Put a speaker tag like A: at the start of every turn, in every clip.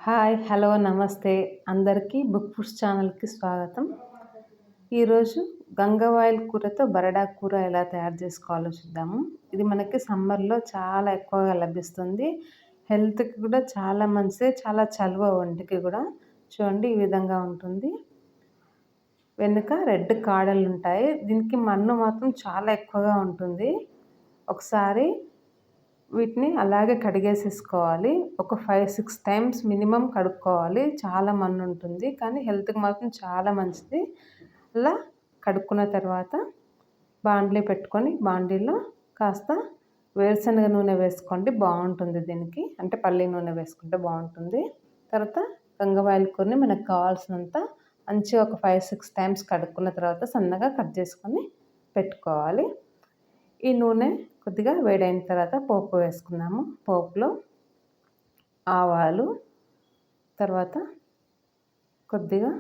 A: Hi! Hello! నమస్తే! అందరికీ book foods ఛానల్‌కి స్వాగతం. ఈరోజు గంగవాయిల్ కూరతో బరడా కూర ఎలా తయారు చేసుకోవాలో చూద్దాము. ఇది మనకి సమ్మర్‌లో చాలా ఎక్కువగా లభిస్తుంది. హెల్త్‌కి కూడా చాలా మంచిది. చాలా చలువ ఒంటికి కూడా. చూడండి ఈ విధంగా ఉంటుంది. వెనుక రెడ్ కాడలుంటాయి. దీనికి మన్ను మాత్రం చాలా ఎక్కువగా ఉంటుంది. ఒకసారి వీటిని అలాగే కడిగేసేసుకోవాలి. ఒక 5, 6 టైమ్స్ మినిమమ్ కడుక్కోవాలి. చాలా మన్నుంటుంది. కానీ హెల్త్‌కి మాత్రం చాలా మంచిది. అలా కడుక్కున్న తర్వాత బాండ్లీ పెట్టుకొని బాండీలో కాస్త వేరుశనగ నూనె వేసుకోండి బావుంటుంది దీనికి. అంటే పల్లి నూనె వేసుకుంటే బావుంటుంది. తర్వాత గంగవాయిల్ కూరని మనకు కావాల్సినంత మంచిగా ఒక 5, 6 టైమ్స్ కడుక్కున్న తర్వాత సన్నగా కట్ చేసుకొని పెట్టుకోవాలి. ఈ నూనె కొద్దిగా వేడైన తర్వాత పోపు వేసుకున్నాము. పోపులో ఆవాలు, తర్వాత కొద్దిగా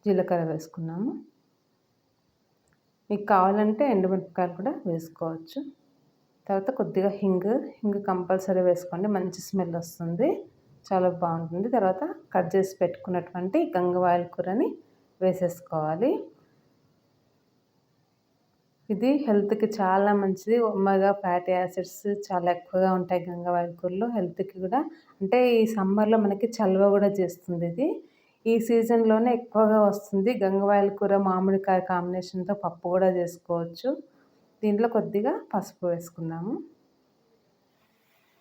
A: జీలకర్ర వేసుకున్నాము. మీకు కావాలంటే ఎండుమిరపకాయలు కూడా వేసుకోవచ్చు. తర్వాత కొద్దిగా హింగ్ కంపల్సరీ వేసుకోండి. మంచి స్మెల్ వస్తుంది. చాలా బాగుంటుంది. తర్వాత కట్ చేసి పెట్టుకున్నటువంటి గంగవాయిల్ కూరని వేసేసుకోవాలి. ఇది హెల్త్‌కి చాలా మంచిది. ఒమేగా ఫ్యాటీ యాసిడ్స్ చాలా ఎక్కువగా ఉంటాయి గంగవాయిల్ కూరలో. హెల్త్‌కి కూడా అంటే ఈ సమ్మర్‌లో మనకి చలువ కూడా చేస్తుంది ఇది. ఈ సీజన్‌లోనే ఎక్కువగా వస్తుంది. గంగవాయిల్ కూర మామిడికాయ కాంబినేషన్‌తో పప్పు కూడా చేసుకోవచ్చు. దీంట్లో కొద్దిగా పసుపు వేసుకున్నాము.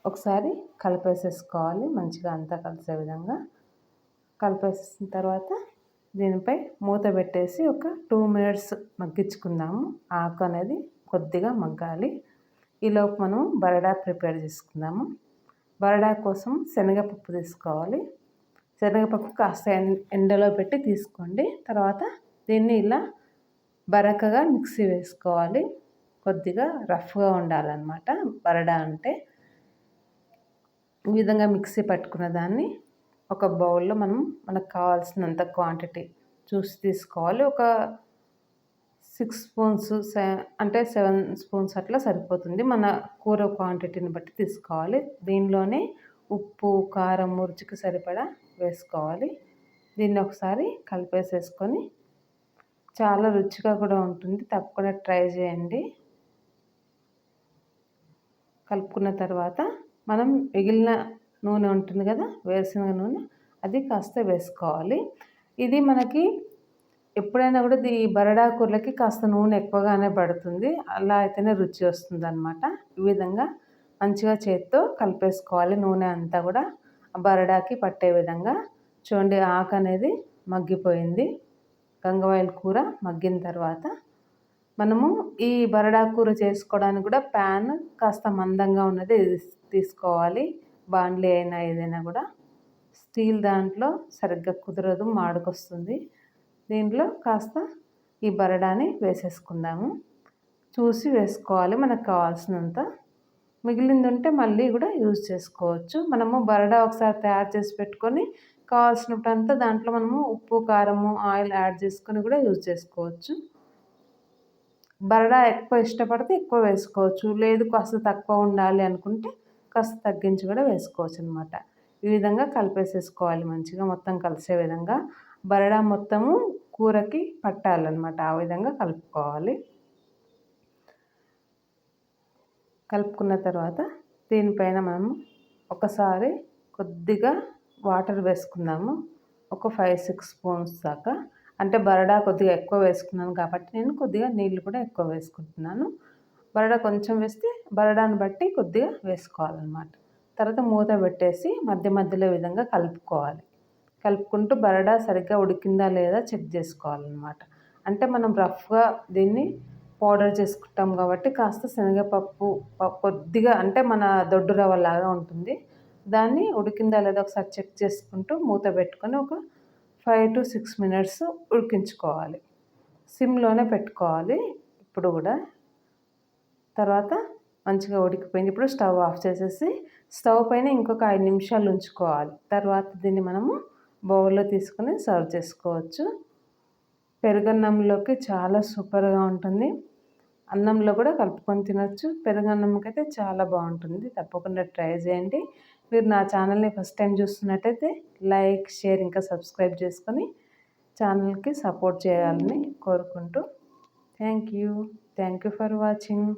A: ఒకసారి కలిపేసేసుకోవాలి మంచిగా అంతా కలిసే విధంగా. కలిపేసిన తర్వాత దీనిపై మూత పెట్టేసి ఒక 2 మినిట్స్ మగ్గించుకుందాము. ఆకు అనేది కొద్దిగా మగ్గాలి. ఈలోపు మనం బరడా ప్రిపేర్ చేసుకుందాము. బరడా కోసం శనగపప్పు తీసుకోవాలి. శనగపప్పు కాస్త ఎండలో పెట్టి తీసుకోండి. తర్వాత దీన్ని ఇలా బరకగా మిక్సీ వేసుకోవాలి. కొద్దిగా రఫ్గా ఉండాలన్నమాట బరడా అంటే. ఈ విధంగా మిక్సీ పట్టుకున్న దాన్ని ఒక బౌల్లో మనకు కావాల్సినంత క్వాంటిటీ చూసి తీసుకోవాలి. ఒక 6 స్పూన్స్ అంటే 7 స్పూన్స్ అట్లా సరిపోతుంది. మన కూర క్వాంటిటీని బట్టి తీసుకోవాలి. దీనిలోనే ఉప్పు, కారం, రుచికి సరిపడా వేసుకోవాలి. దీన్ని ఒకసారి కలిపేసేసుకొని చాలా రుచిగా కూడా ఉంటుంది. తప్పకుండా ట్రై చేయండి. కలుపుకున్న తర్వాత మనం మిగిలిన నూనె ఉంటుంది కదా వేరుశనగ నూనె అది కాస్త వేసుకోవాలి. ఇది మనకి ఎప్పుడైనా కూడా ఈ బరడా కూరలకి కాస్త నూనె ఎక్కువగానే పడుతుంది. అలా అయితేనే రుచి వస్తుందన్నమాట. ఈ విధంగా మంచిగా చేత్తో కలిపేసుకోవాలి. నూనె అంతా కూడా బరడాకి పట్టే విధంగా. చూడండి ఆకు అనేది మగ్గిపోయింది. గంగవాయిల్ కూర మగ్గిన తర్వాత మనము ఈ బరడా కూర చేసుకోవడానికి కూడా ప్యాన్ కాస్త మందంగా ఉన్నది తీసుకోవాలి. బాండ్లీ అయినా ఏదైనా కూడా స్టీల్ దాంట్లో సరిగ్గా కుదరదు, మాడుకొస్తుంది. దీంట్లో కాస్త ఈ బరడాని వేసేసుకుందాము. చూసి వేసుకోవాలి మనకు కావాల్సినంత. మిగిలింది ఉంటే మళ్ళీ కూడా యూజ్ చేసుకోవచ్చు. మనము బరడా ఒకసారి తయారు చేసి పెట్టుకొని కావాల్సినప్పుడంతా దాంట్లో మనము ఉప్పు, కారము, ఆయిల్ యాడ్ చేసుకొని కూడా యూజ్ చేసుకోవచ్చు. బరడా ఎక్కువ ఇష్టపడితే ఎక్కువ వేసుకోవచ్చు. లేదు కాస్త తక్కువ ఉండాలి అనుకుంటే కాస్త తగ్గించి కూడా వేసుకోవచ్చు అనమాట. ఈ విధంగా కలిపేసేసుకోవాలి మంచిగా మొత్తం కలిసే విధంగా. బరడా మొత్తము కూరకి పట్టాలన్నమాట. ఆ విధంగా కలుపుకోవాలి. కలుపుకున్న తర్వాత దీనిపైన మనము ఒకసారి కొద్దిగా వాటర్ వేసుకుందాము. ఒక 5, 6 స్పూన్స్ దాకా. అంటే బరడా కొద్దిగా ఎక్కువ వేసుకున్నాను కాబట్టి నేను కొద్దిగా నీళ్ళు కూడా ఎక్కువ వేసుకుంటున్నాను. బరడా కొంచెం వేస్తే బరడాను బట్టి కొద్దిగా వేసుకోవాలన్నమాట. తర్వాత మూత పెట్టేసి మధ్య మధ్యలో ఈ విధంగా కలుపుకోవాలి. కలుపుకుంటూ బరడా సరిగ్గా ఉడికిందా లేదా చెక్ చేసుకోవాలన్నమాట. అంటే మనం రఫ్గా దీన్ని పౌడర్ చేసుకుంటాం కాబట్టి కాస్త శనగపప్పు కొద్దిగా అంటే మన దొడ్డు రవ్వలాగా ఉంటుంది. దాన్ని ఉడికిందా లేదా ఒకసారి చెక్ చేసుకుంటూ మూత పెట్టుకొని ఒక 5-6 మినిట్స్ ఉడికించుకోవాలి. సిమ్‌లోనే పెట్టుకోవాలి ఇప్పుడు కూడా. తర్వాత మంచిగా ఉడికిపోయింది. ఇప్పుడు స్టవ్ ఆఫ్ చేసేసి స్టవ్ పైన ఇంకొక 5 నిమిషాలు ఉంచుకోవాలి. తర్వాత దీన్ని మనము బౌల్‌లో తీసుకొని సర్వ్ చేసుకోవచ్చు. పెరుగన్నంలోకి చాలా సూపర్‌గా ఉంటుంది. అన్నంలో కూడా కలుపుకొని తినొచ్చు. పెరుగన్నంకైతే చాలా బాగుంటుంది. తప్పకుండా ట్రై చేయండి. మీరు నా ఛానల్ని ఫస్ట్ టైం చూస్తున్నట్టయితే లైక్, షేర్ ఇంకా సబ్స్క్రైబ్ చేసుకొని ఛానల్కి సపోర్ట్ చేయాలని కోరుకుంటూ థ్యాంక్ యూ ఫర్ వాచింగ్.